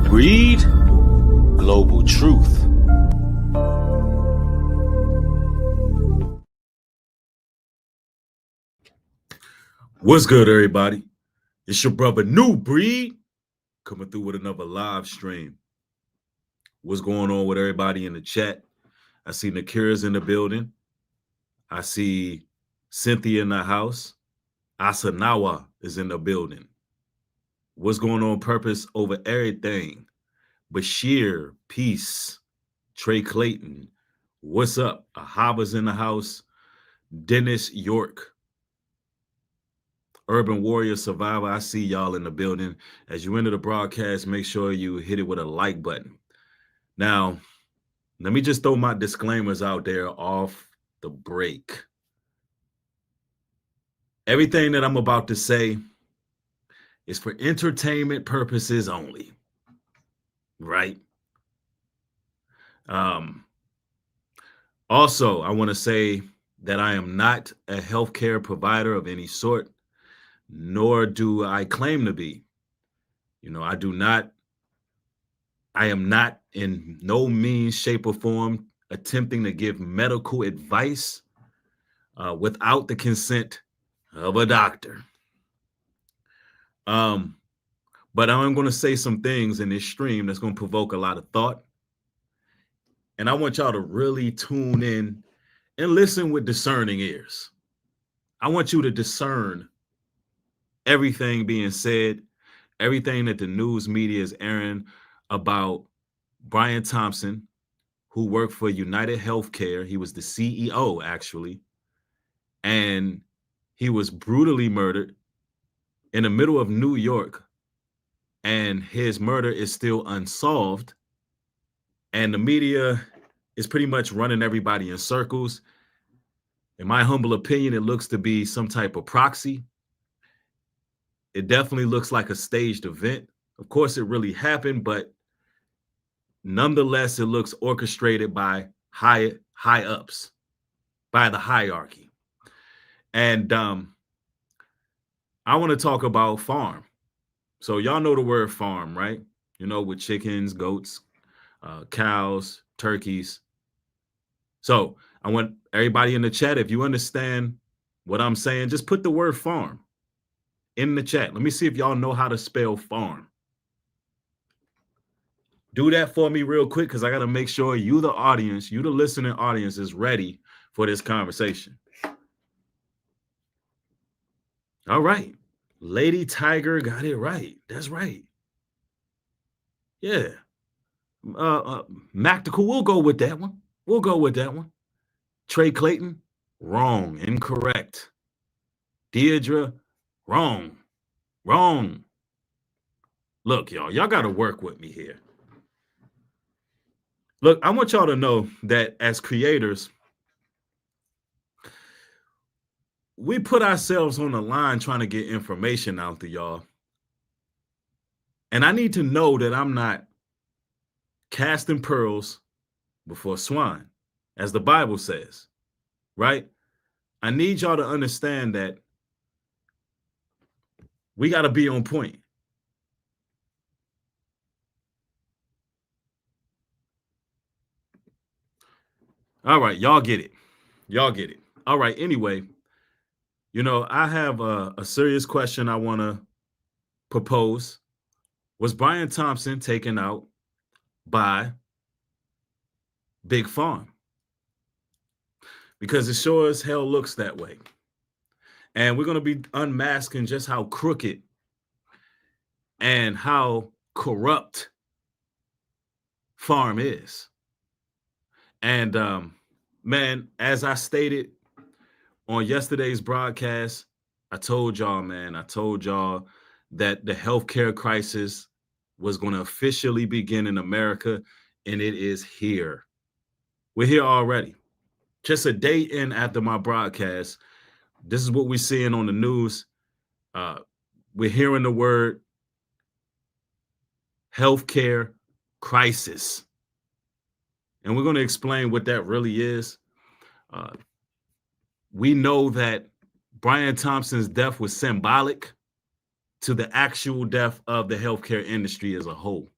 Breed Global Truth. What's good, everybody? It's your brother New Breed coming through with another live stream. What's going on with everybody in the chat? I see Nakira's in the building. I see Cynthia in the house. Asanawa is in the building. What's going on? Purpose over everything. Bashir, peace. Trey Clayton, what's up? Ahava's in the house. Dennis York, Urban Warrior Survivor. I see y'all in the building. As you enter the broadcast, make sure you hit it with a like button. Now, let me just throw my disclaimers out there off the break. Everything that I'm about to say is for entertainment purposes only, right? Also, I want to say that I am not a healthcare provider of any sort, nor do I claim to be. I am not in no means, shape, or form attempting to give medical advice without the consent of a doctor. But I'm going to say some things in this stream that's going to provoke a lot of thought. And I want y'all to really tune in and listen with discerning ears. I want you to discern everything being said, everything that the news media is airing about Bryan Tompson, who worked for United Healthcare. He was the CEO, actually, and he was brutally murdered in the middle of New York, and his murder is still unsolved, and the media is pretty much running everybody in circles. In my humble opinion, it looks to be some type of proxy. It definitely looks like a staged event. Of course, it really happened, but nonetheless, it looks orchestrated by high ups, by the hierarchy. And I want to talk about farm. So y'all know the word farm, right? You know, with chickens, goats, cows, turkeys. So I want everybody in the chat, if you understand what I'm saying, just put the word farm in the chat. Let me see if y'all know how to spell farm. Do that for me real quick, because I got to make sure you, the audience, you, the listening audience, is ready for this conversation. All right. Lady Tiger got it right. That's right. Yeah. Mactical, we'll go with that one. We'll go with that one. Trey Clayton, wrong, incorrect. Deirdre, wrong. Look, y'all got to work with me here. Look, I want y'all to know that as creators, we put ourselves on the line trying to get information out to y'all. And I need to know that I'm not casting pearls before swine, as the Bible says, right? I need y'all to understand that we got to be on point. All right, y'all get it. All right, anyway, I have a serious question I want to propose. Was Bryan Tompson taken out by Big Farm? Because it sure as hell looks that way. And we're going to be unmasking just how crooked and how corrupt Farm is. And man, as I stated on yesterday's broadcast, I told y'all that the healthcare crisis was going to officially begin in America, and it is here. We're here already. Just a day in after my broadcast, this is what we're seeing on the news. We're hearing the word healthcare crisis. And we're going to explain what that really is. We know that Bryan Tompson's death was symbolic to the actual death of the healthcare industry as a whole.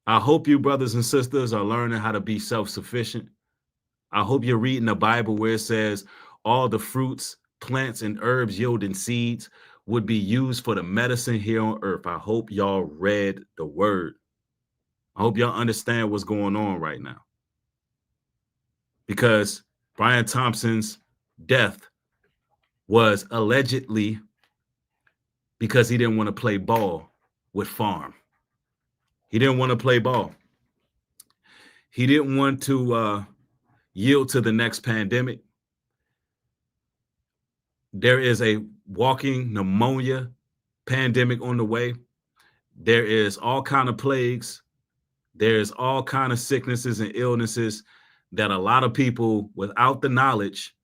I hope you brothers and sisters are learning how to be self-sufficient. I hope you're reading the Bible where it says all the fruits, plants, and herbs yielding seeds would be used for the medicine here on earth. I hope y'all read the word. I hope y'all understand what's going on right now. Because Bryan Tompson's death was allegedly because he didn't want to play ball with farm. He didn't want to play ball. He didn't want to yield to the next pandemic. There is a walking pneumonia pandemic on the way. There is all kind of plagues. There's all kind of sicknesses and illnesses that a lot of people, without the knowledge,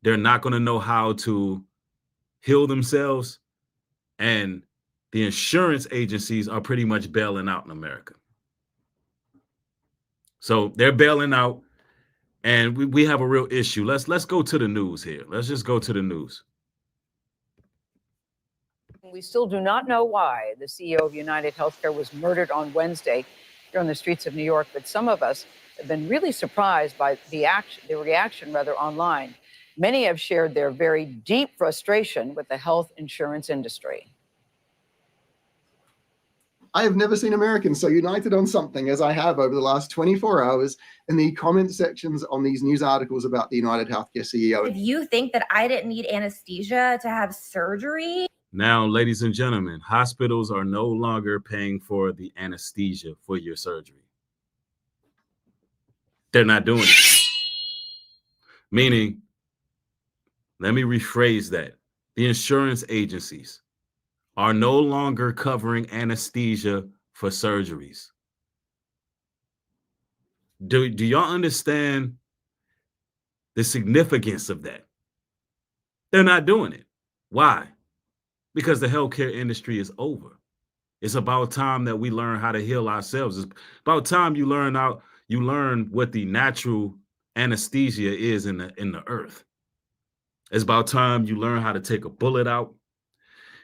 they're not going to know how to heal themselves. And the insurance agencies are pretty much bailing out in America. So they're bailing out, and we have a real issue. Let's go to the news here. Let's just go to the news. We still do not know why the CEO of United Healthcare was murdered on Wednesday here on the streets of New York, but some of us have been really surprised by the reaction online. Many have shared their very deep frustration with the health insurance industry. I have never seen Americans so united on something as I have over the last 24 hours in the comment sections on these news articles about the United Healthcare CEO. If you think that I didn't need anesthesia to have surgery. Now, ladies and gentlemen, hospitals are no longer paying for the anesthesia for your surgery. They're not doing it. Meaning, let me rephrase that. The insurance agencies are no longer covering anesthesia for surgeries. Do y'all understand the significance of that? They're not doing it. Why? Because the healthcare industry is over. It's about time that we learn how to heal ourselves. It's about time you learn what the natural anesthesia is in the earth. It's about time you learn how to take a bullet out.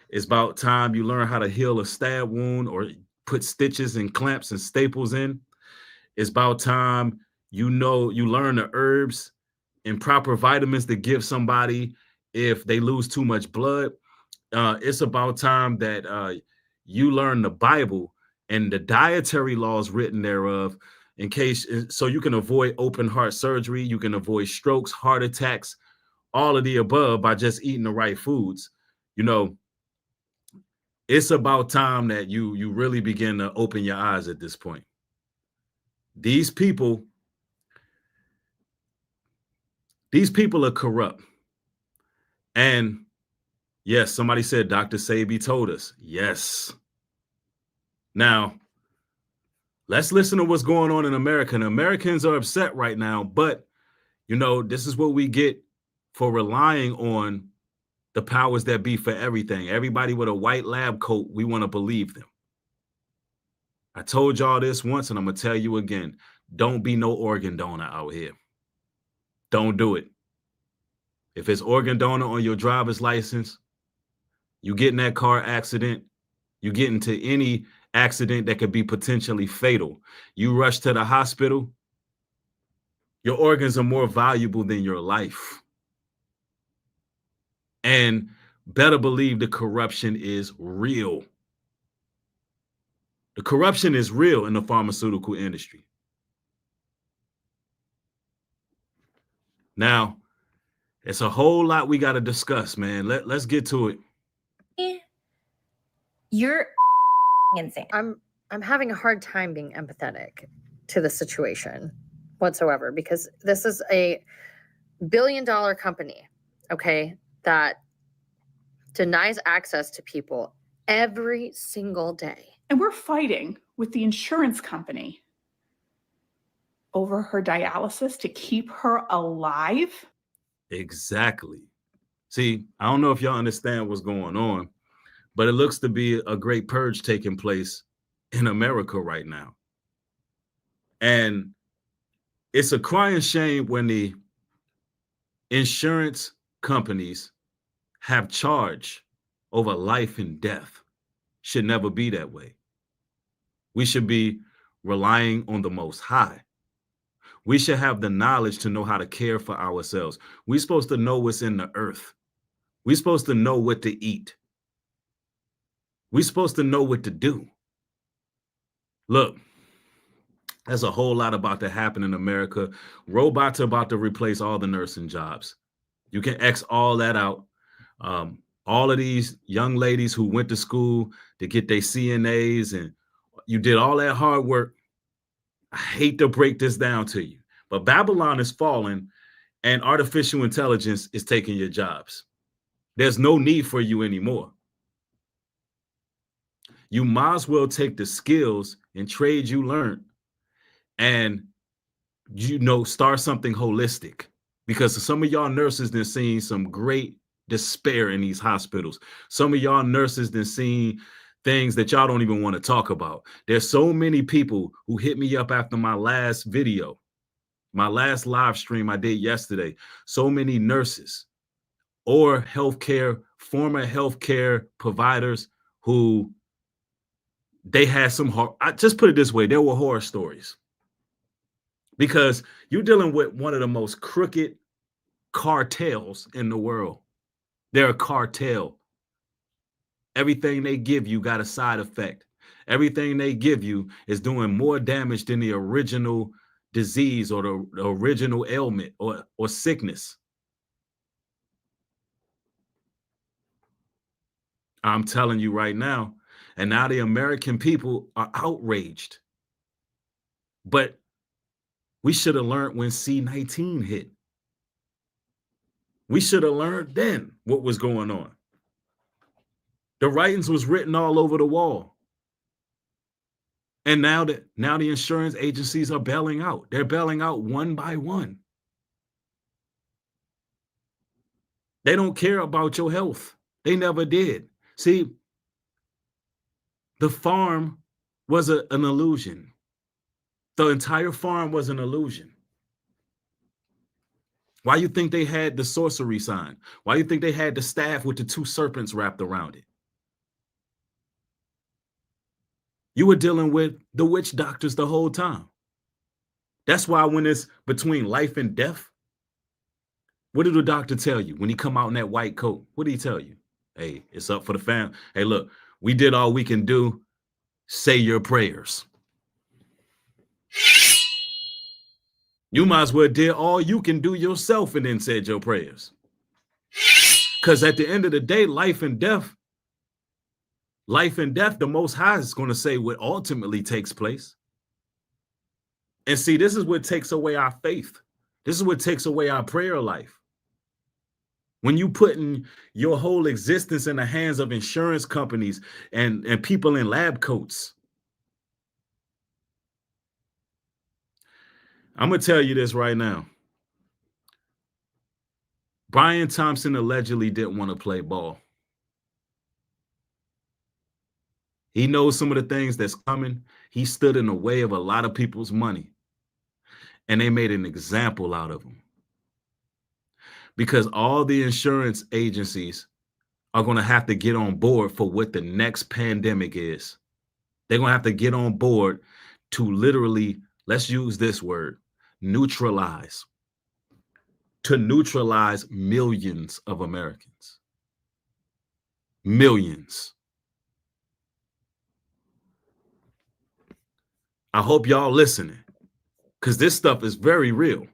It's about time you learn how to heal a stab wound or put stitches and clamps and staples in. It's about time you learn the herbs and proper vitamins to give somebody if they lose too much blood. It's about time that you learn the Bible and the dietary laws written thereof so you can avoid open heart surgery. You can avoid strokes, heart attacks, all of the above by just eating the right foods. It's about time that you really begin to open your eyes at this point. These people are corrupt. And yes, somebody said Dr. Sebi told us. Yes. Now, let's listen to what's going on in America. And Americans are upset right now, but this is what we get for relying on the powers that be for everything. Everybody with a white lab coat, we want to believe them. I told y'all this once, and I'm going to tell you again. Don't be no organ donor out here. Don't do it. If it's organ donor on your driver's license, you get in that car accident, you get into any accident that could be potentially fatal. You rush to the hospital, your organs are more valuable than your life. And better believe the corruption is real. The corruption is real in the pharmaceutical industry. Now, it's a whole lot we got to discuss, man. Let's get to it. You're insane. I'm having a hard time being empathetic to the situation whatsoever, because this is a billion-dollar company, okay, that denies access to people every single day. And we're fighting with the insurance company over her dialysis to keep her alive. Exactly. See, I don't know if y'all understand what's going on, but it looks to be a great purge taking place in America right now. And it's a crying shame when the insurance companies have charge over life and death. Should never be that way. We should be relying on the Most High. We should have the knowledge to know how to care for ourselves. We're supposed to know what's in the earth. We're supposed to know what to eat. We're supposed to know what to do. Look, there's a whole lot about to happen in America. Robots are about to replace all the nursing jobs. You can X all that out. All of these young ladies who went to school to get their CNAs and you did all that hard work. I hate to break this down to you, but Babylon is falling and artificial intelligence is taking your jobs. There's no need for you anymore. You might as well take the skills and trade you learned and, start something holistic, because some of y'all nurses have seen some great despair in these hospitals. Some of y'all nurses have seen things that y'all don't even want to talk about. There's so many people who hit me up after my last video, my last live stream I did yesterday. So many nurses or former healthcare providers who they had some I just put it this way, there were horror stories. Because you're dealing with one of the most crooked cartels in the world. They're a cartel. Everything they give you got a side effect. Everything they give you is doing more damage than the original disease or the original ailment or sickness. I'm telling you right now. And now the American people are outraged. But we should have learned when C-19 hit. We should have learned then what was going on. The writings was written all over the wall. And now the insurance agencies are bailing out. They're bailing out one by one. They don't care about your health. They never did. See, the farm was an illusion. The entire farm was an illusion. Why you think they had the sorcery sign? Why you think they had the staff with the two serpents wrapped around it? You were dealing with the witch doctors the whole time. That's why when it's between life and death, what did the doctor tell you when he come out in that white coat? What did he tell you? Hey, it's up for the family. Hey, look, we did all we can do. Say your prayers. You might as well did all you can do yourself and then said your prayers. Because at the end of the day, life and death, the Most High is going to say what ultimately takes place. And see, this is what takes away our faith. This is what takes away our prayer life. When you putting your whole existence in the hands of insurance companies and people in lab coats. I'm going to tell you this right now. Bryan Tompson allegedly didn't want to play ball. He knows some of the things that's coming. He stood in the way of a lot of people's money. And they made an example out of him. Because all the insurance agencies are going to have to get on board for what the next pandemic is. They're going to have to get on board to literally, let's use this word, neutralize. To neutralize millions of Americans. Millions. I hope y'all listening, because this stuff is very real.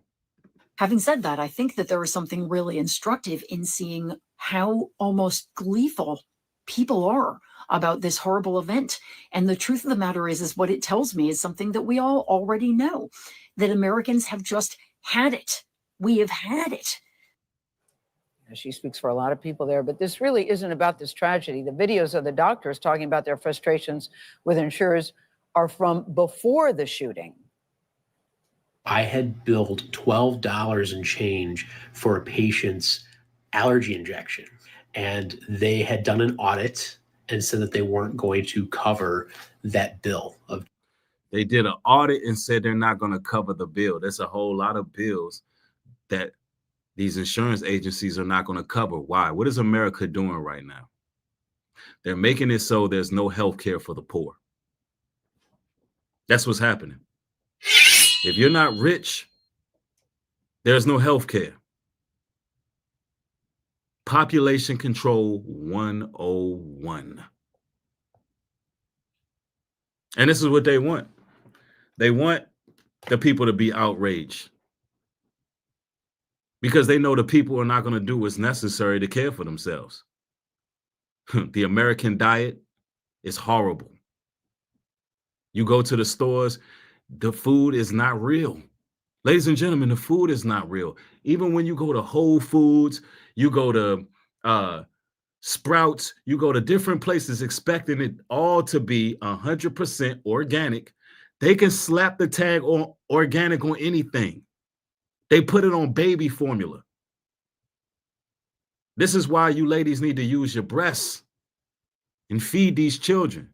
Having said that, I think that there was something really instructive in seeing how almost gleeful people are about this horrible event. And the truth of the matter is what it tells me is something that we all already know, that Americans have just had it. We have had it. She speaks for a lot of people there, but this really isn't about this tragedy. The videos of the doctors talking about their frustrations with insurers are from before the shooting. I had billed $12 and change for a patient's allergy injection, and they had done an audit and said that they weren't going to cover that bill. They did an audit and said they're not going to cover the bill. There's a whole lot of bills that these insurance agencies are not going to cover. Why? What is America doing right now? They're making it so there's no health care for the poor. That's what's happening. If you're not rich, there's no health care. Population control 101. And this is what they want. They want the people to be outraged because they know the people are not going to do what's necessary to care for themselves. The American diet is horrible. You go to the stores, the food is not real. Ladies and gentlemen, the food is not real. Even when you go to Whole Foods, you go to Sprouts, you go to different places expecting it all to be 100% organic. They can slap the tag on organic on anything. They put it on baby formula. This is why you ladies need to use your breasts and feed these children.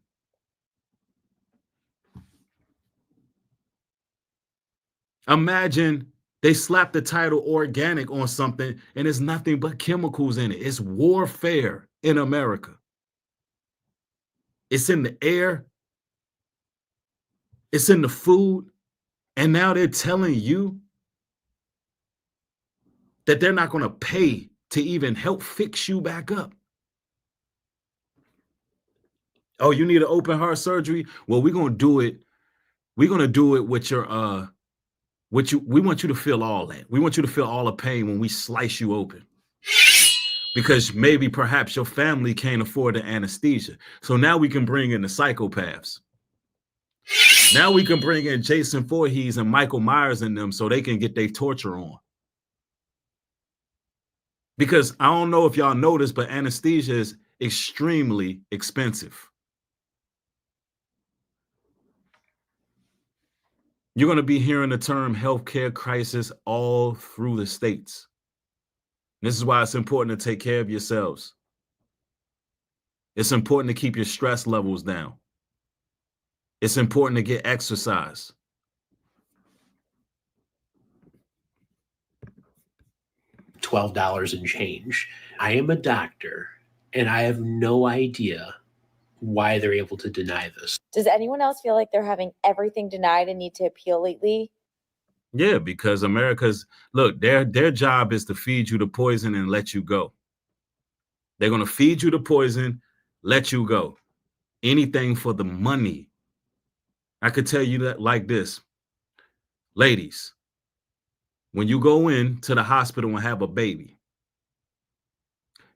Imagine they slap the title organic on something and it's nothing but chemicals in it. It's warfare in America. It's in the air. It's in the food. And now they're telling you that they're not going to pay to even help fix you back up. Oh, you need an open heart surgery? Well, we're going to do it. We're going to do it with your we want you to feel all that. We want you to feel all the pain when we slice you open. Because maybe perhaps your family can't afford the anesthesia. So now we can bring in the psychopaths. Now we can bring in Jason Voorhees and Michael Myers in them so they can get their torture on. Because I don't know if y'all noticed, but anesthesia is extremely expensive. You're going to be hearing the term healthcare crisis all through the states. This is why it's important to take care of yourselves. It's important to keep your stress levels down. It's important to get exercise. $12 and change. I am a doctor, and I have no idea why they're able to deny this. Does anyone else feel like they're having everything denied and need to appeal lately? Yeah, because look, their job is to feed you the poison and let you go. They're going to feed you the poison, let you go. Anything for the money. I could tell you that like this. Ladies, when you go in to the hospital and have a baby,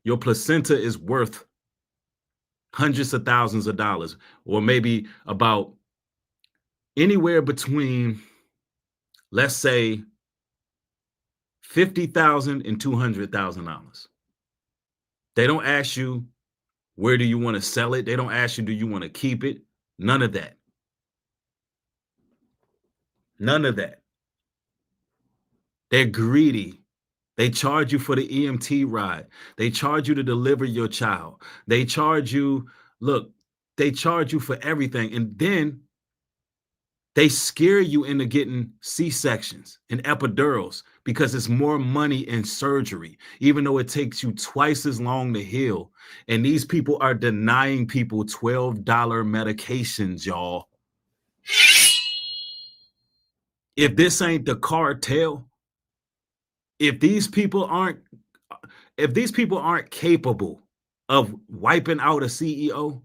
your placenta is worth hundreds of thousands of dollars, or maybe about anywhere between, let's say, $50,000 and $200,000. They don't ask you, where do you want to sell it? They don't ask you, do you want to keep it? None of that. None of that. They're greedy. They charge you for the EMT ride. They charge you to deliver your child. They charge you, they charge you for everything. And then they scare you into getting C-sections and epidurals because it's more money in surgery, even though it takes you twice as long to heal. And these people are denying people $12 medications, y'all. If this ain't the cartel, if these people aren't capable of wiping out a CEO,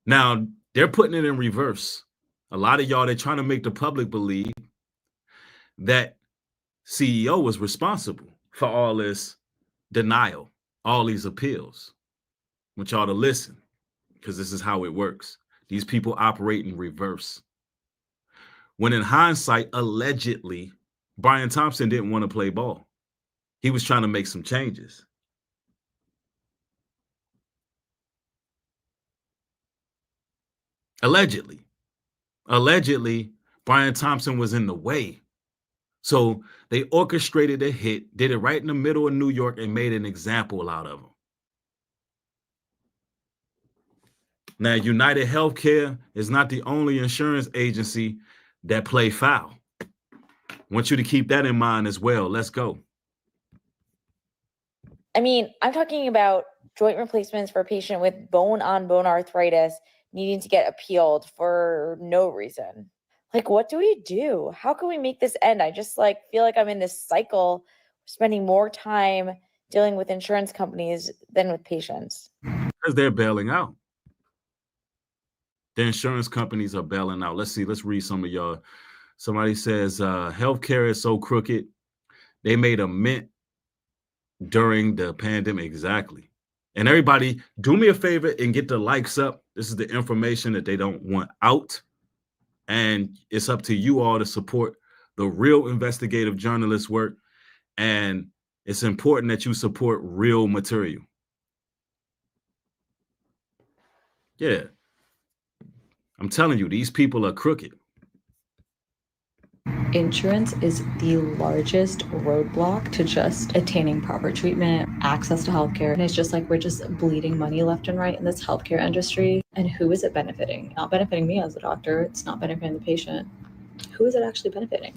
now they're putting it in reverse. A lot of y'all, they're trying to make the public believe that CEO was responsible for all this denial, all these appeals. I want y'all to listen, because this is how it works. These people operate in reverse. When in hindsight, allegedly, Bryan Tompson didn't want to play ball. He was trying to make some changes. Allegedly, Bryan Tompson was in the way. So they orchestrated a hit, did it right in the middle of New York, and made an example out of him. Now, United Healthcare is not the only insurance agency that play foul. I want you to keep that in mind as well. Let's go. I mean, I'm talking about joint replacements for a patient with bone-on-bone arthritis needing to get appealed for no reason. Like, what do we do? How can we make this end? I just feel like I'm in this cycle, spending more time dealing with insurance companies than with patients. Because they're bailing out. The insurance companies are bailing out. Let's see. Let's read some of y'all. Somebody says, healthcare is so crooked. They made a mint during the pandemic. Exactly. And everybody, do me a favor and get the likes up. This is the information that they don't want out. And it's up to you all to support the real investigative journalist work. And it's important that you support real material. Yeah. I'm telling you, these people are crooked. Insurance is the largest roadblock to just attaining proper treatment, access to healthcare. And it's just like we're just bleeding money left and right in this healthcare industry. And who is it benefiting? Not benefiting me as a doctor. It's not benefiting the patient. Who is it actually benefiting?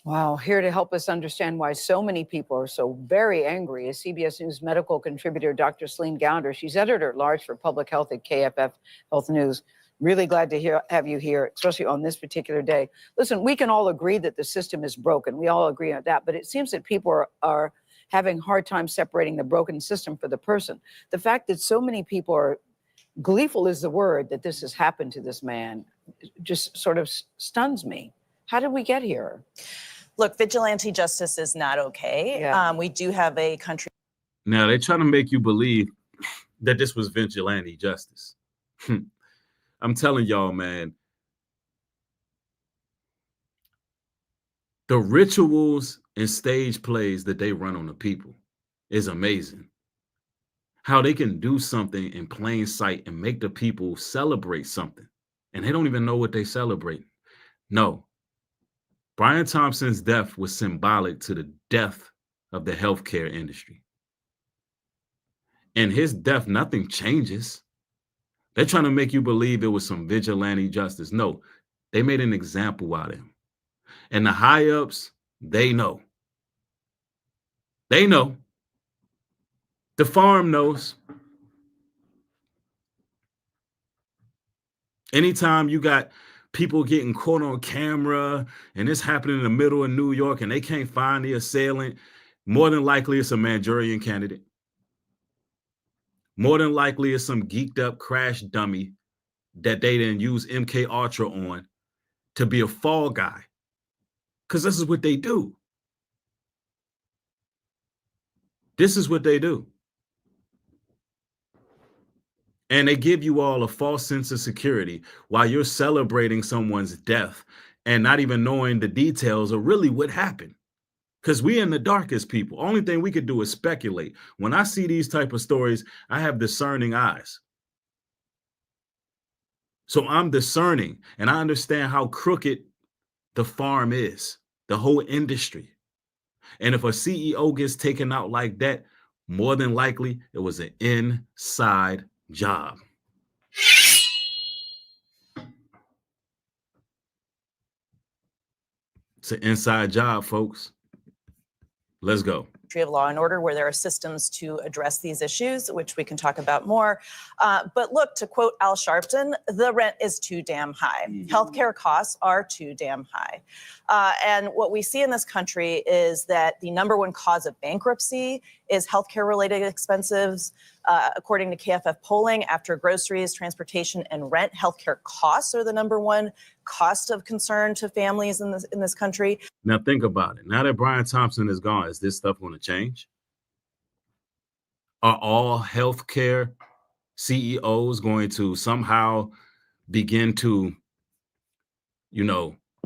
Wow, here to help us understand why so many people are so very angry is CBS News medical contributor Dr. Celine Gounder. She's editor-at-large for public health at KFF Health News. Really glad to have you here, especially on this particular day. Listen, we can all agree that the system is broken. We all agree on that, but it seems that people are having a hard time separating the broken system for the person. The fact that so many people are gleeful is the word that this has happened to this man just sort of stuns me. How did we get here? Look, vigilante justice is not okay. Yeah. We do have a country. Now, they're trying to make you believe that this was vigilante justice. I'm telling y'all, man, the rituals and stage plays that they run on the people is amazing. How they can do something in plain sight and make the people celebrate something, and they don't even know what they celebrate. No. Bryan Tompson's death was symbolic to the death of the healthcare industry. And his death, nothing changes. They're trying to make you believe it was some vigilante justice. No, they made an example out of him. And the high-ups, they know. They know. The farm knows. Anytime you got people getting caught on camera and it's happening in the middle of New York and they can't find the assailant, more than likely it's a Manchurian candidate. More than likely it's some geeked up crash dummy that they didn't use MK Ultra on to be a fall guy. Because this is what they do. This is what they do. And they give you all a false sense of security while you're celebrating someone's death and not even knowing the details of really what happened. Because we in the darkest people. Only thing we could do is speculate. When I see these type of stories, I have discerning eyes. So I'm discerning and I understand how crooked the farm is, the whole industry. And if a CEO gets taken out like that, more than likely it was an inside job. It's an inside job, folks. Let's go. Of law and order, where there are systems to address these issues, which we can talk about more. But look, to quote Al Sharpton, the rent is too damn high. Healthcare costs are too damn high. And what we see in this country is that the number one cause of bankruptcy is healthcare related expenses. According to KFF polling, after groceries, transportation, and rent, healthcare costs are the number one cost of concern to families in this country. Now think about it. Now that Bryan Tompson is gone, is this stuff going to change? Are all healthcare CEOs going to somehow begin to,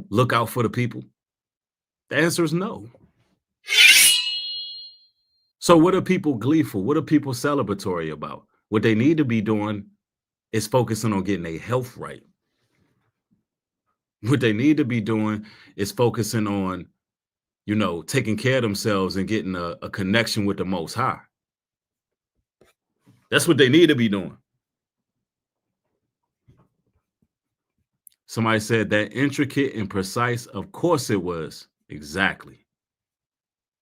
look out for the people? The answer is no. So what are people gleeful? What are people celebratory about? What they need to be doing is focusing on getting their health right. What they need to be doing is focusing on, taking care of themselves and getting a connection with the Most High. That's what they need to be doing. Somebody said that intricate and precise. Of course it was. Exactly.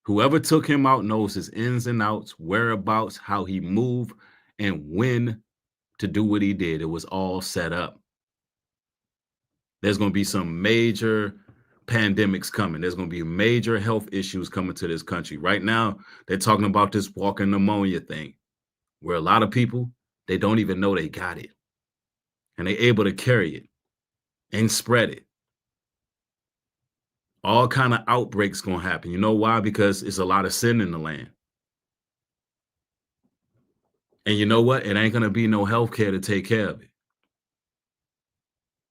Whoever took him out knows his ins and outs, whereabouts, how he moved, and when to do what he did. It was all set up. There's going to be some major pandemics coming. There's going to be major health issues coming to this country. Right now, they're talking about this walking pneumonia thing, where a lot of people, they don't even know they got it. And they're able to carry it and spread it. All kind of outbreaks going to happen. You know why? Because it's a lot of sin in the land. And you know what? It ain't going to be no health care to take care of it.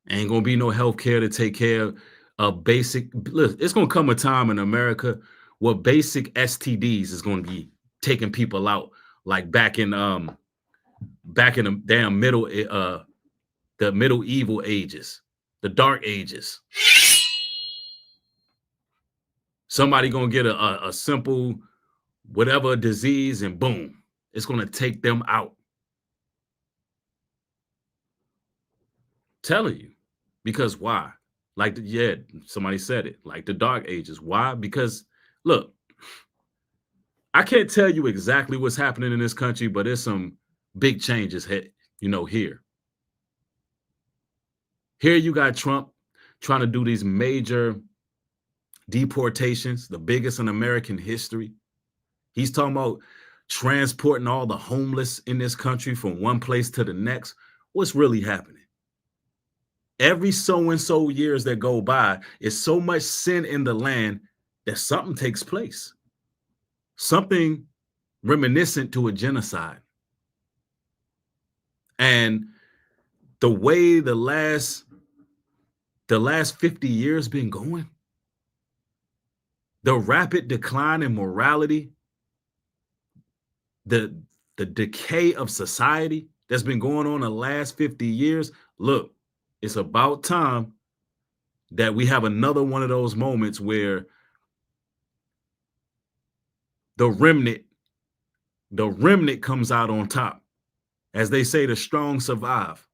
Ain't going to be no health care to take care of basic. Look, it's going to come a time in America where basic STDs is going to be taking people out, like back in the damn the medieval ages, the dark ages. Somebody going to get a simple whatever disease and boom, it's going to take them out. Telling you. Because why? Like, yeah, somebody said it, like the dark ages. Why? Because look, I can't tell you exactly what's happening in this country, but there's some big changes, here. Here you got Trump trying to do these major deportations, the biggest in American history. He's talking about transporting all the homeless in this country from one place to the next. What's really happening? Every so-and-so years that go by, is so much sin in the land that something takes place. Something reminiscent to a genocide. And the way the last 50 years been going, the rapid decline in morality, the decay of society that's been going on the last 50 years, look, it's about time that we have another one of those moments where the remnant comes out on top. As they say, the strong survive.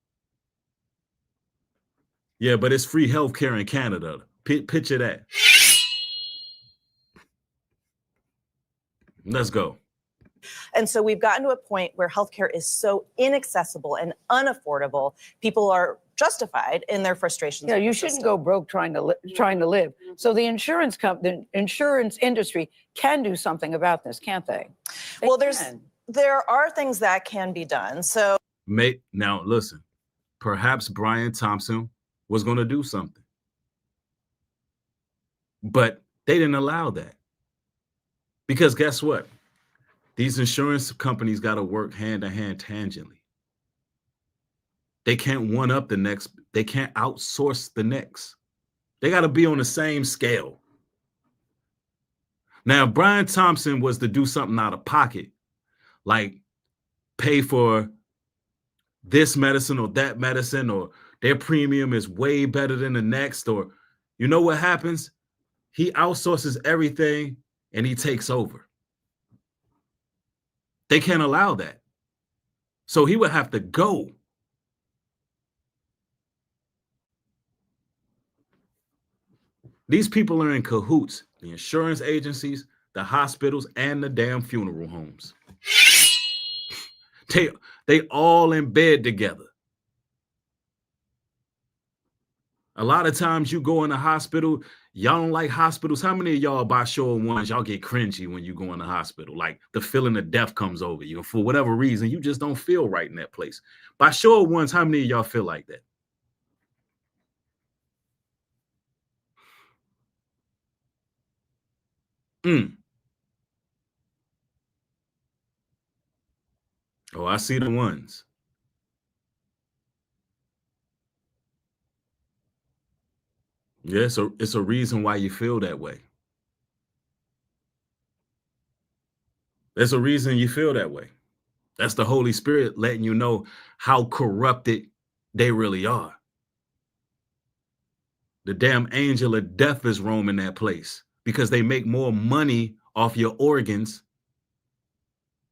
Yeah, but it's free healthcare in Canada. Picture that. Let's go. And so we've gotten to a point where healthcare is so inaccessible and unaffordable, people are justified in their frustrations. Yeah, you shouldn't go broke trying to live. So the insurance industry can do something about this, can't they? Well, there are things that can be done. So Now listen, perhaps Bryan Tompson was going to do something, but they didn't allow that. Because guess what? These insurance companies got to work hand in hand tangentially. They can't one up the next. They can't outsource the next. They got to be on the same scale. Now, if Bryan Tompson was to do something out of pocket, like pay for this medicine or that medicine, or their premium is way better than the next, or you know what happens? He outsources everything and he takes over. They can't allow that. So he would have to go. These people are in cahoots, the insurance agencies, the hospitals, and the damn funeral homes. They all in bed together. A lot of times you go in the hospital, y'all don't like hospitals. How many of y'all, by show of ones, y'all get cringy when you go in the hospital? Like the feeling of death comes over you. For whatever reason, you just don't feel right in that place. By show of ones, how many of y'all feel like that? Oh, I see the ones. Yeah, so it's a reason why you feel that way. There's a reason you feel that way. That's the Holy Spirit letting you know how corrupted they really are. The damn angel of death is roaming that place because they make more money off your organs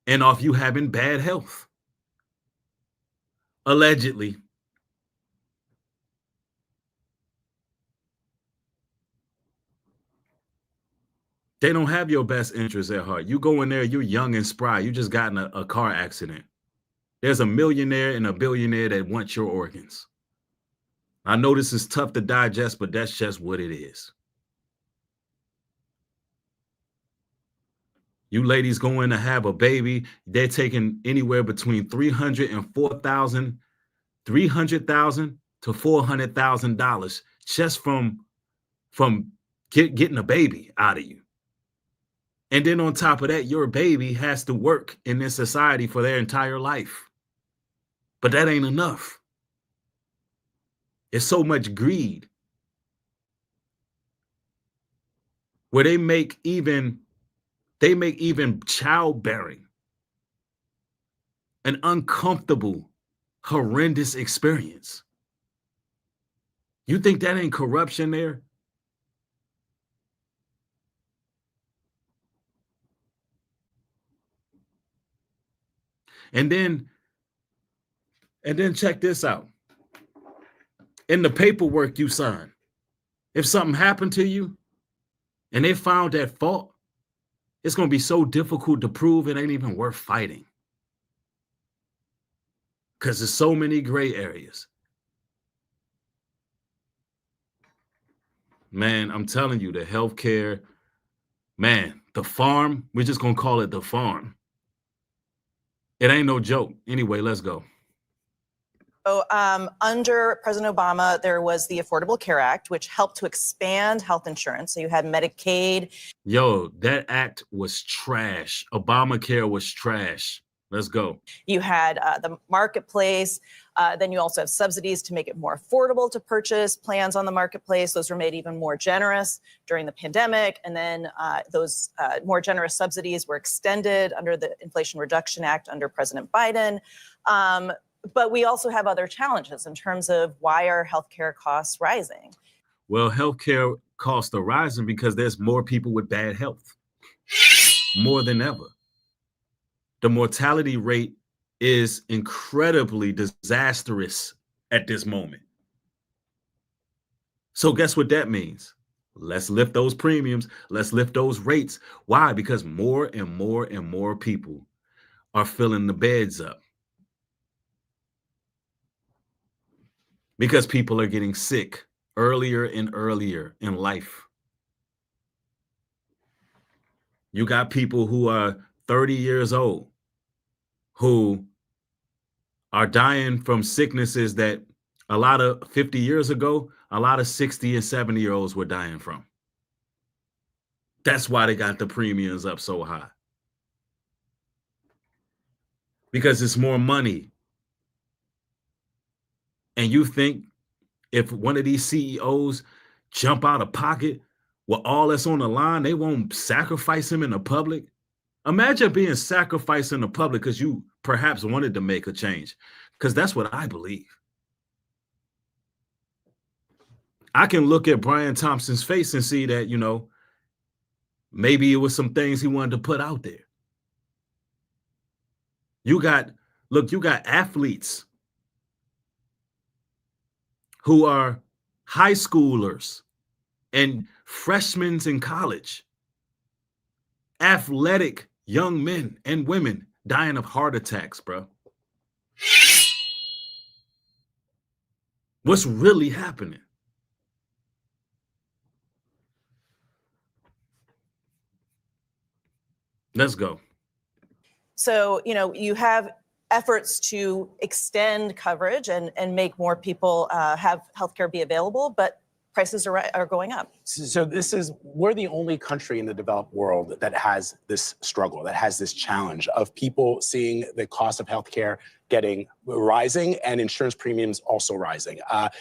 and off you having bad health. Allegedly. They don't have your best interests at heart. You go in there, you're young and spry. You just got in a car accident. There's a millionaire and a billionaire that wants your organs. I know this is tough to digest, but that's just what it is. You ladies going to have a baby, they're taking anywhere between $300,000 to $400,000 just from getting a baby out of you. And then on top of that, your baby has to work in this society for their entire life. But that ain't enough. It's so much greed where they make even childbearing an uncomfortable, horrendous experience. You think that ain't corruption there? And then check this out. In the paperwork you sign, if something happened to you and they found that fault, it's going to be so difficult to prove it ain't even worth fighting. Because there's so many gray areas. Man, I'm telling you, the healthcare, man, the farm, we're just going to call it the farm. It ain't no joke. Anyway, let's go. So under President Obama, there was the Affordable Care Act, which helped to expand health insurance. So you had Medicaid. Yo, that act was trash. Obamacare was trash. Let's go. You had the marketplace. Then you also have subsidies to make it more affordable to purchase plans on the marketplace. Those were made even more generous during the pandemic. And then those more generous subsidies were extended under the Inflation Reduction Act under President Biden. But we also have other challenges in terms of why are healthcare costs rising? Well, healthcare costs are rising because there's more people with bad health, more than ever. The mortality rate is incredibly disastrous at this moment. So guess what that means? Let's lift those premiums. Let's lift those rates. Why? Because more and more and more people are filling the beds up. Because people are getting sick earlier and earlier in life. You got people who are 30 years old who are dying from sicknesses that a lot of 50 years ago, a lot of 60 and 70-year-olds were dying from. That's why they got the premiums up so high. Because it's more money. And you think if one of these CEOs jump out of pocket with all that's on the line, they won't sacrifice him in the public? Imagine being sacrificed in the public because you perhaps wanted to make a change. Because that's what I believe. I can look at Bryan Tompson's face and see that, you know, maybe it was some things he wanted to put out there. You got athletes who are high schoolers and freshmen in college, athletic young men and women dying of heart attacks, bro. What's really happening? Let's go. So, you know, you have efforts to extend coverage and make more people have healthcare be available, but prices are going up. So we're the only country in the developed world that has this struggle, that has this challenge of people seeing the cost of healthcare rising and insurance premiums also rising.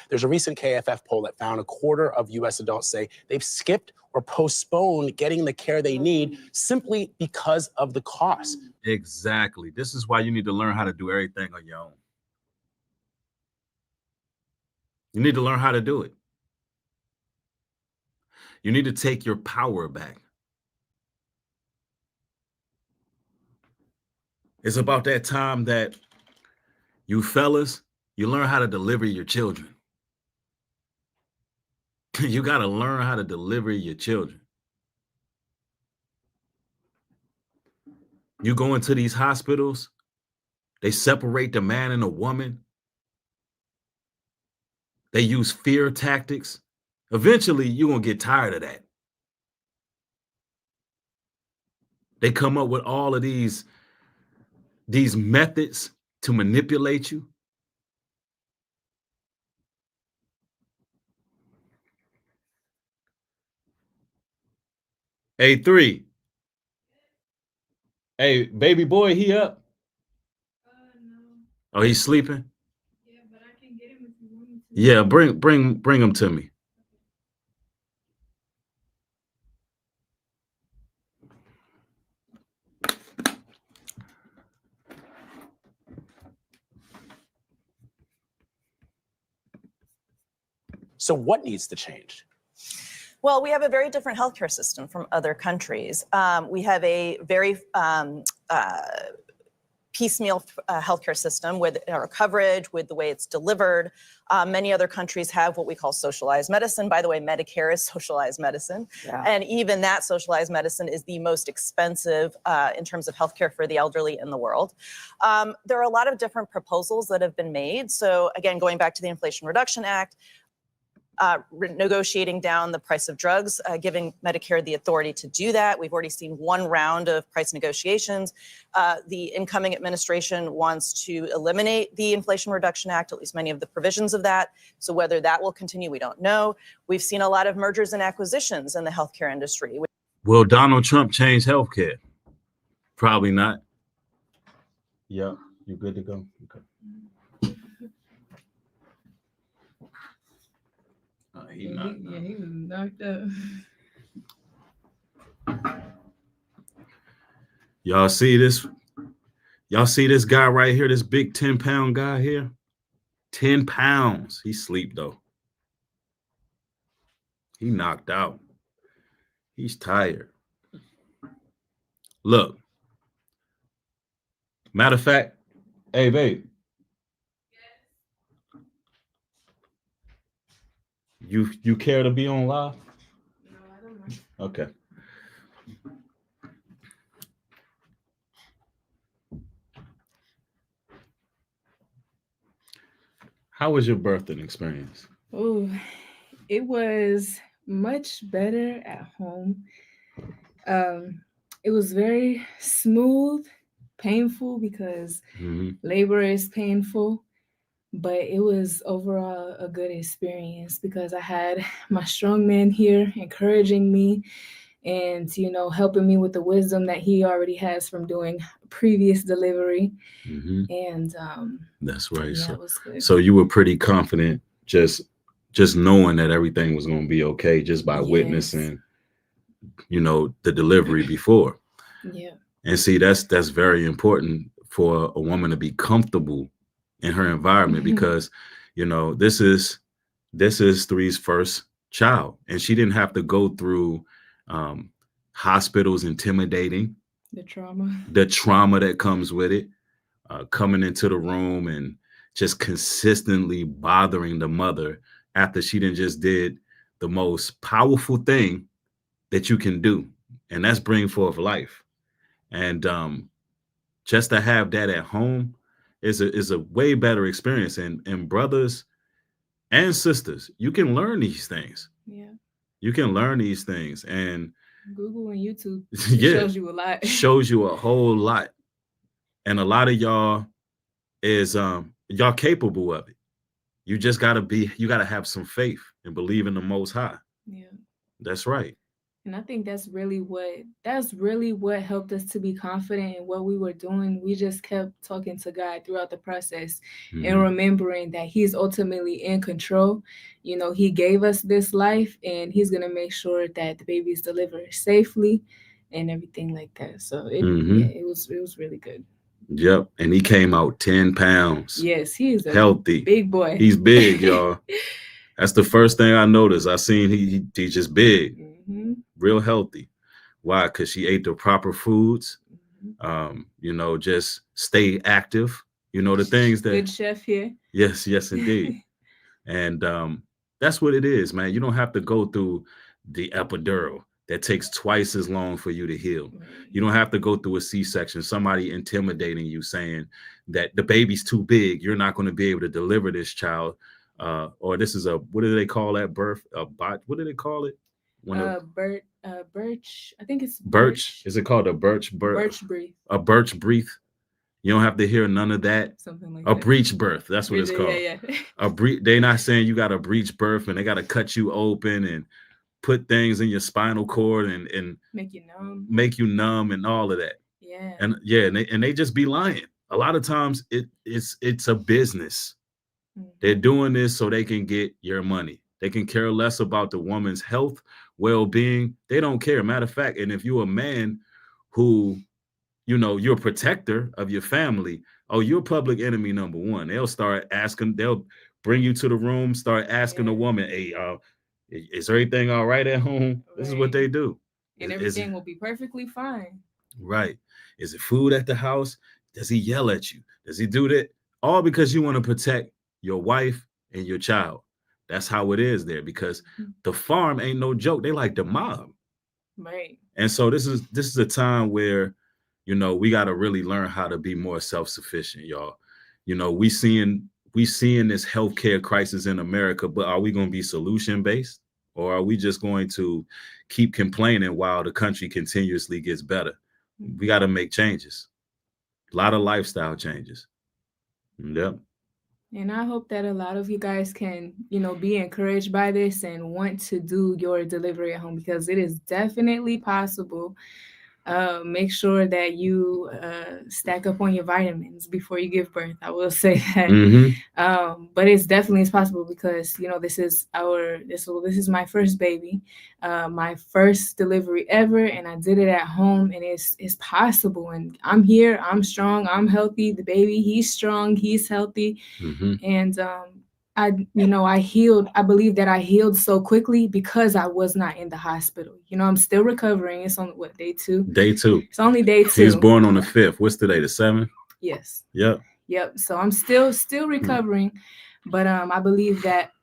There's a recent KFF poll that found a quarter of US adults say they've skipped or postponed getting the care they need simply because of the cost. Exactly. This is why you need to learn how to do everything on your own. You need to learn how to do it. You need to take your power back. It's about that time that you fellas, you learn how to deliver your children. You got to learn how to deliver your children. You go into these hospitals, they separate the man and the woman. They use fear tactics. Eventually, you're going to get tired of that. They come up with all of these methods to manipulate you. A3. Hey, baby boy, he up? Oh, he's sleeping? Yeah, but I can get him if you want me to. Yeah, bring him to me. So what needs to change? Well, we have a very different healthcare system from other countries. We have a very piecemeal healthcare system with our coverage, with the way it's delivered. Many other countries have what we call socialized medicine. By the way, Medicare is socialized medicine. Yeah. And even that socialized medicine is the most expensive in terms of healthcare for the elderly in the world. There are a lot of different proposals that have been made. So again, going back to the Inflation Reduction Act, negotiating down the price of drugs, giving Medicare the authority to do that. We've already seen one round of price negotiations. The incoming administration wants to eliminate the Inflation Reduction Act, at least many of the provisions of that. So whether that will continue, we don't know. We've seen a lot of mergers and acquisitions in the healthcare industry. Will Donald Trump change healthcare? Probably not. Yeah, you good to go? Okay. He was knocked up. Y'all see this? Y'all see this guy right here? This big 10-pound guy here? 10 pounds. He sleep though. He knocked out. He's tired. Look. Matter of fact, hey babe. You care to be on live? No, I don't mind. Okay. How was your birthing experience? Oh, it was much better at home. It was very smooth, painful because labor is painful, but it was overall a good experience because I had my strong man here encouraging me and, you know, helping me with the wisdom that he already has from doing previous delivery. And that's right. Yeah, it was good. So you were pretty confident just knowing that everything was going to be okay just by witnessing, you know, the delivery before. Yeah. And see, that's very important for a woman to be comfortable in her environment because, you know, this is 3's first child, and she didn't have to go through hospitals intimidating, the trauma that comes with it, coming into the room and just consistently bothering the mother after she just did the most powerful thing that you can do, and that's bring forth life. And just to have that at home is a way better experience. And brothers and sisters, you can learn these things. Yeah. You can learn these things, and Google and YouTube shows you a lot. Shows you a whole lot. And a lot of y'all is y'all capable of it. You just gotta have some faith and believe in the Most High. Yeah. That's right. And I think that's really what helped us to be confident in what we were doing. We just kept talking to God throughout the process and remembering that He's ultimately in control. You know, He gave us this life and He's going to make sure that the baby is delivered safely and everything like that. So it was really good. Yep. And he came out 10 pounds. Yes, he's a healthy. Big boy. He's big, y'all. That's the first thing I noticed. I seen he's just big, real healthy. Why? Because she ate the proper foods. You know, just stay active. You know, the things that good chef here. Yes, indeed. And that's what it is, man. You don't have to go through the epidural. that takes twice as long for you to heal. You don't have to go through a C-section, somebody intimidating you saying that the baby's too big, you're not going to be able to deliver this child. Or this is a, what do they call that birth? What do they call it? Birch. I think it's birch. Is it called a birch birth? Birch breath. A birch breath. You don't have to hear none of that. Something like a that. breech birth. That's what it's called. Yeah. A breech. They're not saying you got a breech birth and they got to cut you open and put things in your spinal cord and make you numb and all of that. Yeah. And they just be lying. A lot of times it's a business. They're doing this so they can get your money. They can care less about the woman's health, well-being. They don't care. Matter of fact, and if you're a man who, you know, you're a protector of your family, oh, you're public enemy number one. They'll start asking, they'll bring you to the room, start asking the woman, hey, is everything all right at home? This is what they do. And everything will be perfectly fine. Right. Is it food at the house? Does he yell at you? Does he do that? All because you want to protect your wife and your child. That's how it is there, because the farm ain't no joke. They like the mob. Right. And so this is a time where, you know, we got to really learn how to be more self-sufficient, y'all. You know, we seeing this healthcare crisis in America, but are we going to be solution-based, or are we just going to keep complaining while the country continuously gets better? We got to make changes. A lot of lifestyle changes. Yep. And I hope that a lot of you guys can, you know, be encouraged by this and want to do your delivery at home, because it is definitely possible. Make sure that you stack up on your vitamins before you give birth. I will say that. But it's definitely possible, because, you know, this is my first baby, my first delivery ever, and I did it at home, and it's possible. And I'm here, I'm strong, I'm healthy. The baby, he's strong, he's healthy, and I healed. I believe that I healed so quickly because I was not in the hospital. You know, I'm still recovering. It's on day 2. Day 2. It's only day 2. He's born on the 5th. What's today? The 7th? Yes. Yep. So I'm still recovering, but I believe that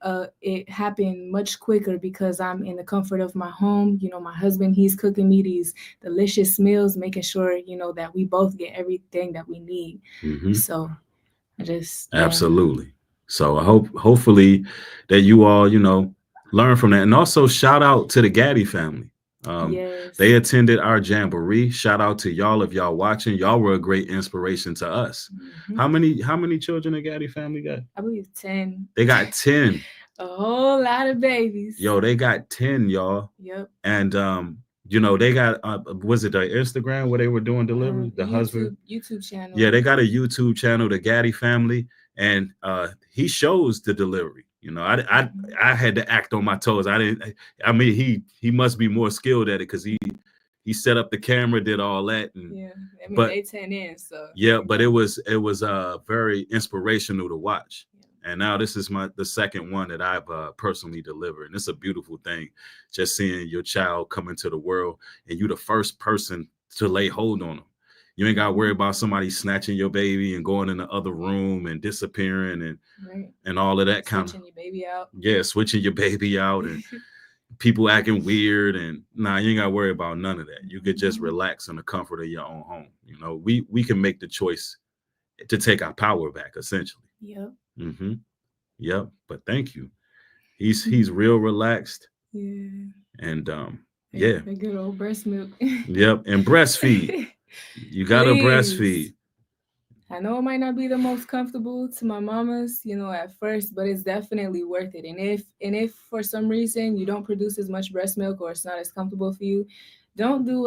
it happened much quicker because I'm in the comfort of my home. You know, my husband, he's cooking me these delicious meals, making sure, you know, that we both get everything that we need. So I just absolutely. So I hopefully that you all, you know, learn from that. And also shout out to the Gaddy family. They attended our jamboree. Shout out to y'all if y'all watching. Y'all were a great inspiration to us. How many children the Gaddy family got? I believe 10. They got 10. A whole lot of babies. Yo, they got 10, y'all. Yep. And you know, they got was it their Instagram where they were doing delivery? The YouTube channel. Yeah, they got a YouTube channel, the Gaddy family, and he shows the delivery. You know, I had to act on my toes. I mean, he must be more skilled at it because he set up the camera, did all that. And, yeah, I mean, they 10 in, so. Yeah, but it was very inspirational to watch. And now this is the second one that I've personally delivered. And it's a beautiful thing, just seeing your child come into the world and you the first person to lay hold on them. You ain't got to worry about somebody snatching your baby and going in the other room and disappearing and all of that kind of. Switching your baby out. Yeah, switching your baby out and people acting weird. And you ain't got to worry about none of that. You could just relax in the comfort of your own home. You know, we can make the choice to take our power back, essentially. Yep. Yep. But thank you. He's real relaxed. Yeah. And A good old breast milk. Yep. And breastfeed. You gotta breastfeed. I know it might not be the most comfortable to my mamas, you know, at first, but it's definitely worth it. And if for some reason you don't produce as much breast milk or it's not as comfortable for you, don't do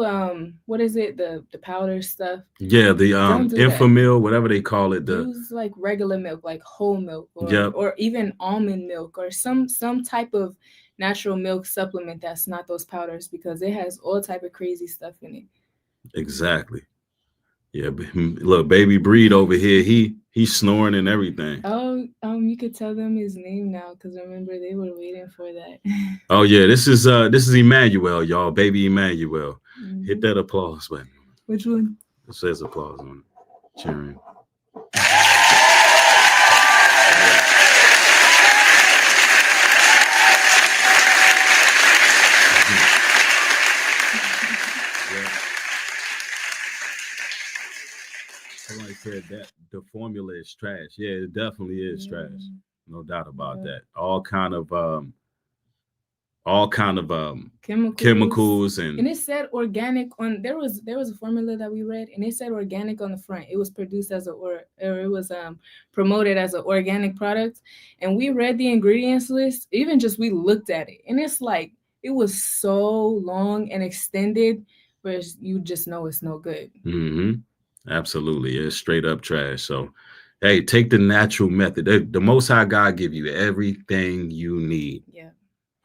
what is it, the powder stuff? Yeah, the Infamil, whatever they call it. Use like regular milk, like whole milk, or even almond milk, or some type of natural milk supplement that's not those powders, because it has all type of crazy stuff in it. Exactly. Yeah, look, baby Breed over here, he's snoring and everything. Oh, you could tell them his name now, because remember they were waiting for that. Oh yeah, this is Emmanuel, y'all, baby Emmanuel. Hit that applause button. Which one? It says applause on it. Cheering. said that the formula is trash. Yeah, it definitely is trash. No doubt about that. All kind of chemicals and it said organic on there was a formula that we read and it said organic on the front. It was produced as or it was promoted as an organic product, and we read the ingredients list. Even just we looked at it and it's like it was so long and extended, where you just know it's no good. Absolutely, it's straight up trash. So hey, take the natural method. The Most High God give you everything you need. Yeah.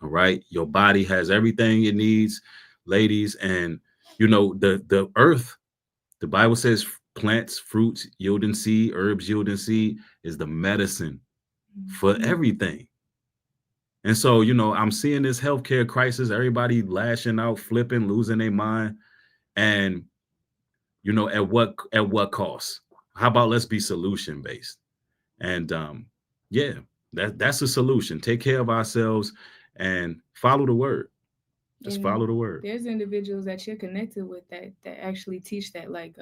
All right. Your body has everything it needs, ladies. And you know, the earth, the Bible says plants, fruits yielding seed, herbs yielding seed is the medicine for everything. And so, you know, I'm seeing this healthcare crisis, everybody lashing out, flipping, losing their mind. And, you know, at what cost? How about let's be solution based? And yeah, that's a solution. Take care of ourselves and follow the word. Just follow the word. There's individuals that you're connected with that actually teach that, like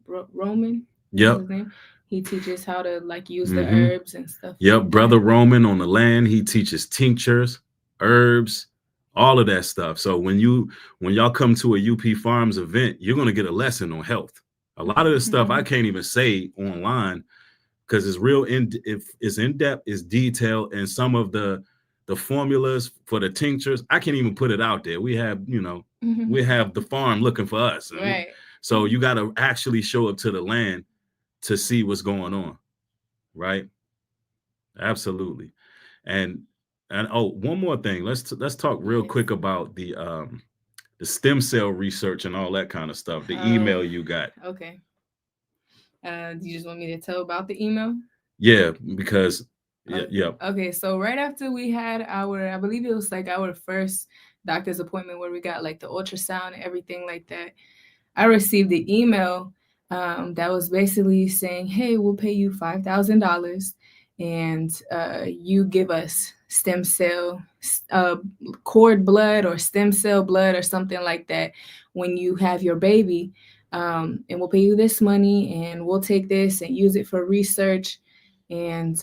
Roman. Yep. His name. He teaches how to like use the herbs and stuff. Yep, like Brother Roman on the land. He teaches tinctures, herbs, all of that stuff. So when y'all come to a UP Farms event, you're gonna get a lesson on health. A lot of this stuff I can't even say online because it's real it's in depth, it's detailed, and some of the formulas for the tinctures, I can't even put it out there. We have, you know, we have the farm looking for us. Right. So you got to actually show up to the land to see what's going on. Right. Absolutely. And oh, one more thing. Let's talk real quick about the stem cell research and all that kind of stuff. The email you got. Okay. Do you just want me to tell about the email? Yeah, because yeah. Okay, so right after we had I believe it was like our first doctor's appointment where we got like the ultrasound and everything like that, I received the email that was basically saying, hey, we'll pay you $5,000 and you give us stem cell cord blood or stem cell blood or something like that when you have your baby, and we'll pay you this money and we'll take this and use it for research. And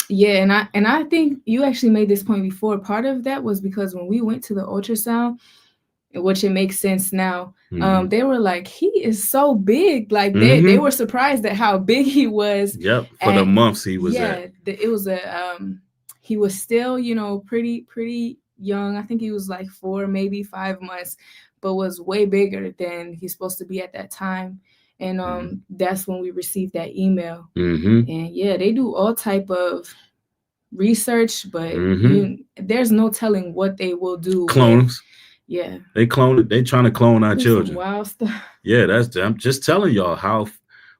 yeah, and I think you actually made this point before. Part of that was because when we went to the ultrasound, which it makes sense now, they were like, he is so big. Like they were surprised at how big he was. Yep, for the months he was at. It was he was still, you know, pretty young. I think he was like 4, maybe 5 months, but was way bigger than he's supposed to be at that time. And that's when we received that email. And yeah, they do all type of research, but there's no telling what they will do. Clones. Yeah. They clone it. They trying to clone our children. Wild stuff. Yeah, I'm just telling y'all how,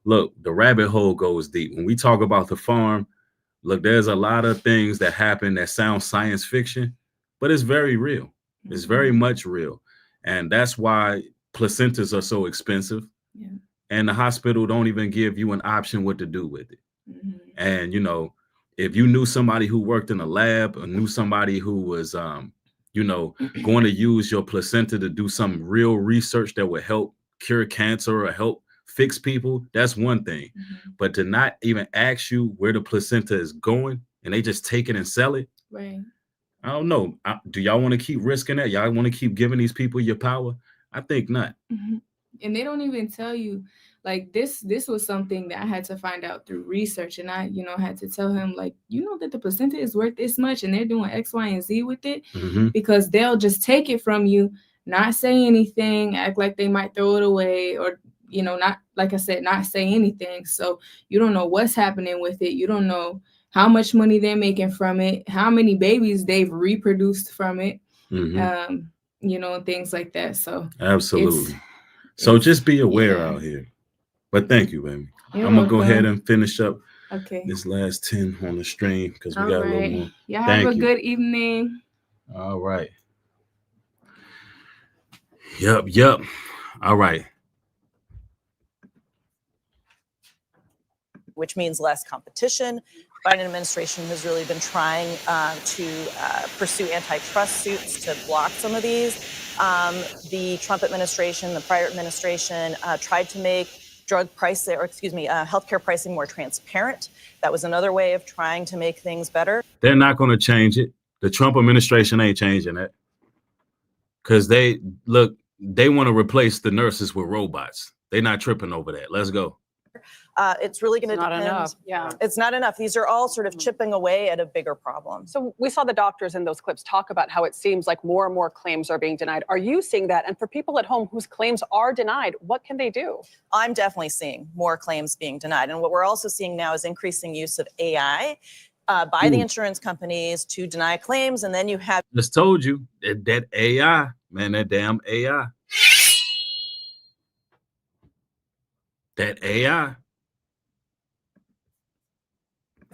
look, the rabbit hole goes deep. When we talk about the farm, look, there's a lot of things that happen that sound science fiction, but it's very real. It's very much real. And that's why placentas are so expensive. Yeah. And the hospital don't even give you an option what to do with it. And, you know, if you knew somebody who worked in a lab or knew somebody who was, you know, going to use your placenta to do some real research that would help cure cancer or help fix people, that's one thing. But to not even ask you where the placenta is going and they just take it and sell it. Right. I don't know. Do y'all want to keep risking that? Y'all want to keep giving these people your power? I think not. And they don't even tell you, like, this was something that I had to find out through research. And I, you know, had to tell him, like, you know, that the placenta is worth this much and they're doing X, Y, and Z with it, because they'll just take it from you, not say anything, act like they might throw it away, or, you know, not, like I said, not say anything. So you don't know what's happening with it. You don't know how much money they're making from it, how many babies they've reproduced from it, you know, things like that. So absolutely. So just be aware out here. But thank you, baby. I'm going to go ahead and finish up this last 10 on the stream because we got a little more. Yeah, have a good evening. All right. Yep. All right. Which means less competition. Biden administration has really been trying to pursue antitrust suits to block some of these. The Trump administration, the prior administration, tried to make healthcare pricing more transparent. That was another way of trying to make things better. They're not going to change it. The Trump administration ain't changing that. Because they want to replace the nurses with robots. They're not tripping over that. Let's go. It's really going to Not depend. enough. Yeah. It's not enough. These are all sort of chipping away at a bigger problem. So we saw the doctors in those clips talk about how it seems like more and more claims are being denied. Are you seeing that? And for people at home whose claims are denied, what can they do? I'm definitely seeing more claims being denied. And what we're also seeing now is increasing use of AI by the insurance companies to deny claims. And then you have. Just told you that AI, man, that damn AI. That AI.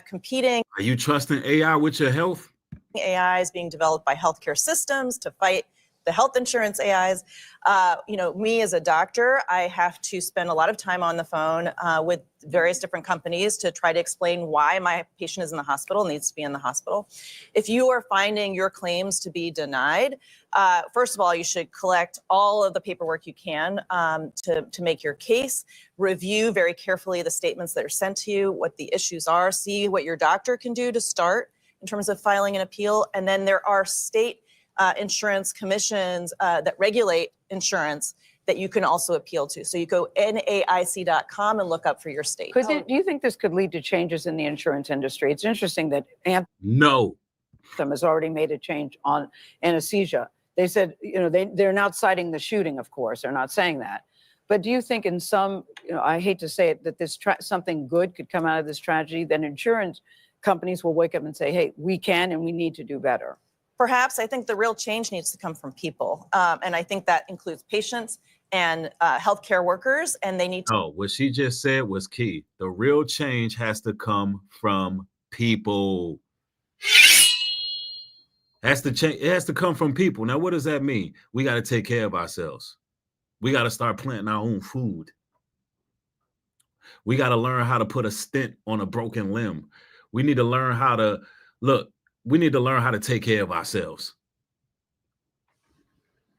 Competing. Are you trusting AI with your health? AI is being developed by healthcare systems to fight the health insurance AIs. Me as a doctor, I have to spend a lot of time on the phone with various different companies to try to explain why my patient is in the hospital, needs to be in the hospital. If you are finding your claims to be denied, first of all, you should collect all of the paperwork you can to make your case, review very carefully the statements that are sent to you, what the issues are, see what your doctor can do to start in terms of filing an appeal. And then there are state insurance commissions that regulate insurance that you can also appeal to. So you go NAIC.com and look up for your state. Do you think this could lead to changes in the insurance industry? It's interesting that No. Anthem has already made a change on anesthesia. They said, they're not citing the shooting, of course. They're not saying that. But do you think in some, I hate to say it, that this something good could come out of this tragedy, then insurance companies will wake up and say, hey, we can and we need to do better? Perhaps. I think the real change needs to come from people. And I think that includes patients and healthcare workers, and they need to. No, what she just said was key. The real change has to come from people. It has to come from people. Now, what does that mean? We got to take care of ourselves. We got to start planting our own food. We got to learn how to put a stent on a broken limb. We need to learn how to we need to learn how to take care of ourselves.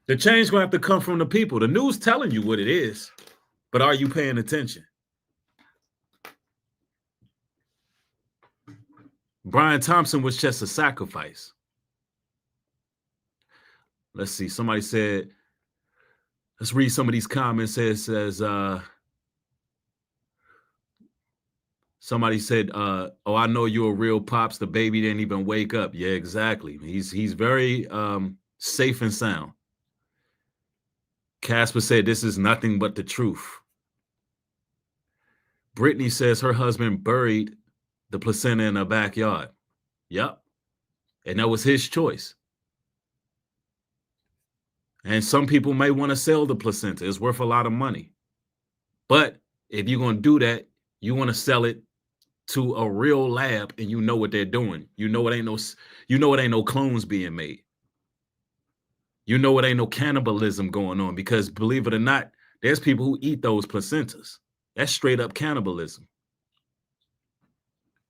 The change gonna have to come from the people. The news telling you what it is, but are you paying attention? Bryan Tompson was just a sacrifice. Let's see. Somebody said, let's read some of these comments. It says, somebody said, oh, I know you're a real pops. The baby didn't even wake up. Yeah, exactly. He's very safe and sound. Casper said, this is nothing but the truth. Brittany says her husband buried the placenta in her backyard. Yep. And that was his choice. And some people may want to sell the placenta. It's worth a lot of money. But if you're going to do that, you want to sell it to a real lab and you know what they're doing. You know it ain't no clones being made. You know it ain't no cannibalism going on, because believe it or not, there's people who eat those placentas. That's straight up cannibalism.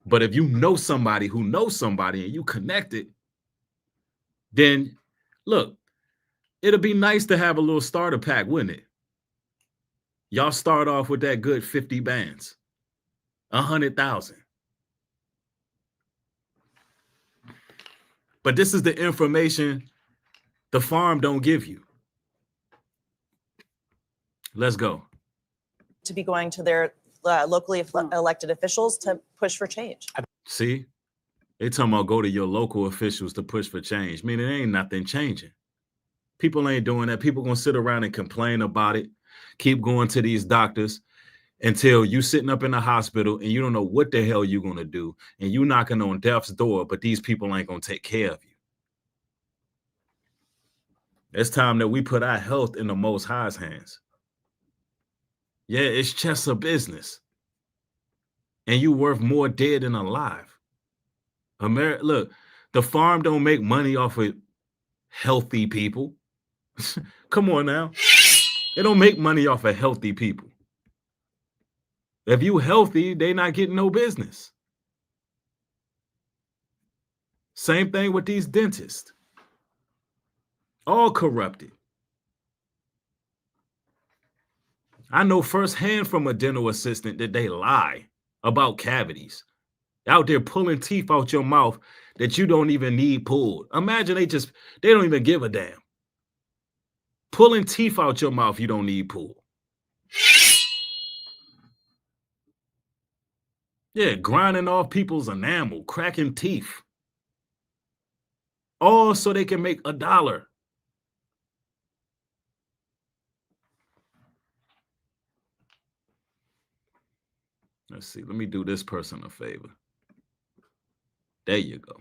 But if you know somebody who knows somebody and you connect it, then look, it'll be nice to have a little starter pack, wouldn't it? Y'all start off with that good 50 bands, 100,000. But this is the information the farm don't give you. Let's go. To be going to their locally elected officials to push for change. See, they talking about go to your local officials to push for change. I mean, it ain't nothing changing. People ain't doing that. People gonna sit around and complain about it, keep going to these doctors until you sitting up in the hospital and you don't know what the hell you're gonna do, and you knocking on death's door, but these people ain't gonna take care of you. It's time that we put our health in the Most High's hands. Yeah, it's just a business. And you worth more dead than alive. Look, the farm don't make money off of healthy people. Come on now. They don't make money off of healthy people. If you healthy, they not getting no business. Same thing with these dentists. All corrupted. I know firsthand from a dental assistant that they lie about cavities. Out there pulling teeth out your mouth that you don't even need pulled. Imagine they don't even give a damn. Pulling teeth out your mouth you don't need pulled. Yeah, grinding off people's enamel, cracking teeth. All so they can make $1. Let's see. Let me do this person a favor. There you go.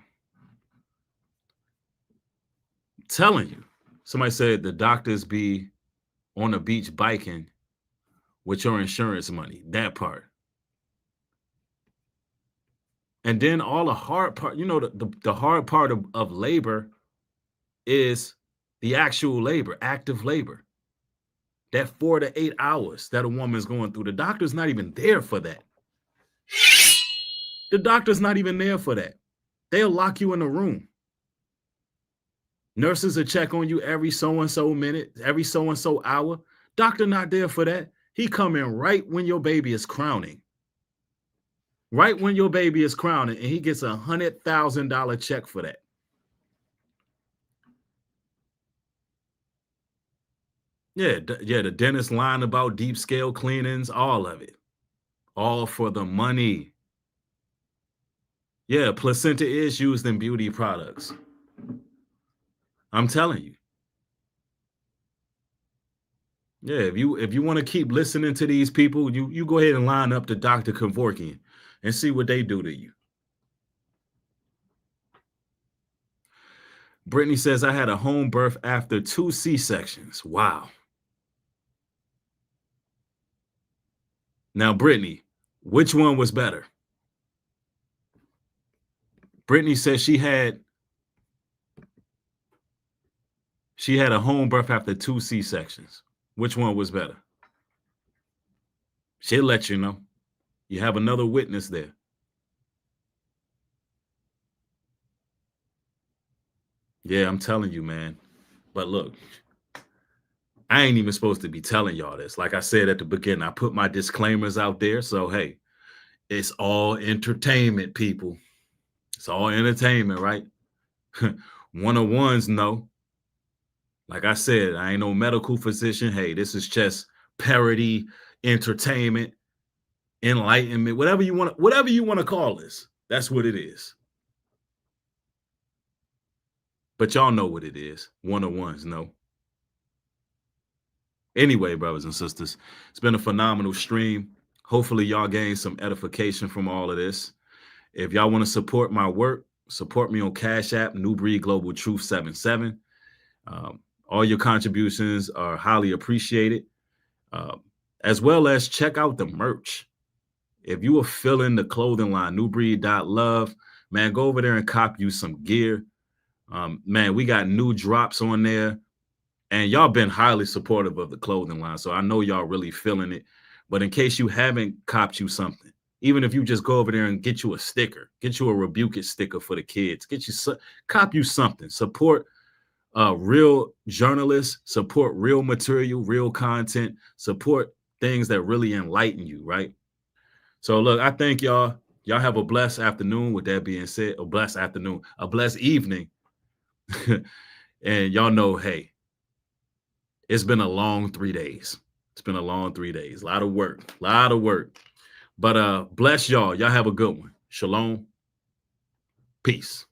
I'm telling you. Somebody said the doctors be on the beach biking with your insurance money. That part. And then all the hard part, you know, the hard part of labor is the actual labor, active labor. That 4 to 8 hours that a woman's going through. The doctor's not even there for that. The doctor's not even there for that. They'll lock you in a room. Nurses will check on you every so-and-so minute, every so-and-so hour. Doctor not there for that. He come in right when your baby is crowning. Right when your baby is crowning, and he gets $100,000 check for that. Yeah, the dentist lying about deep scale cleanings, all of it. All for the money. Yeah, placenta is used in beauty products. I'm telling you. Yeah, if you want to keep listening to these people, you go ahead and line up to Dr. Kevorkian and see what they do to you. Brittany says, I had a home birth after 2 C-sections. Wow. Now, Brittany, which one was better? Brittany says she had a home birth after 2 C-sections. Which one was better? She'll let you know. You have another witness there. Yeah, I'm telling you, man. But look, I ain't even supposed to be telling y'all this. Like I said at the beginning, I put my disclaimers out there. So, hey, it's all entertainment, people. It's all entertainment, right? One-on-ones, no. Like I said, I ain't no medical physician. Hey, this is just parody, entertainment, enlightenment, whatever you want to call this. That's what it is. But y'all know what it is. One-on-ones, no. Anyway, brothers and sisters, it's been a phenomenal stream. Hopefully y'all gain some edification from all of this. If y'all want to support my work, support me on Cash App, New Breed Global Truth 77. All your contributions are highly appreciated, as well as check out the merch. If you are feeling the clothing line, newbreed.love, man, go over there and cop you some gear. Man, we got new drops on there, and y'all been highly supportive of the clothing line, so I know y'all really feeling it. But in case you haven't copped you something, even if you just go over there and get you a sticker, get you a Rebuke It sticker for the kids, cop you something, support real journalists, support real material, real content, support things that really enlighten you, right? So look, I thank y'all. Y'all have a blessed afternoon. With that being said, a blessed afternoon, a blessed evening. And y'all know, hey, it's been a long 3 days. It's been a long 3 days. A lot of work. But bless y'all. Y'all have a good one. Shalom. Peace.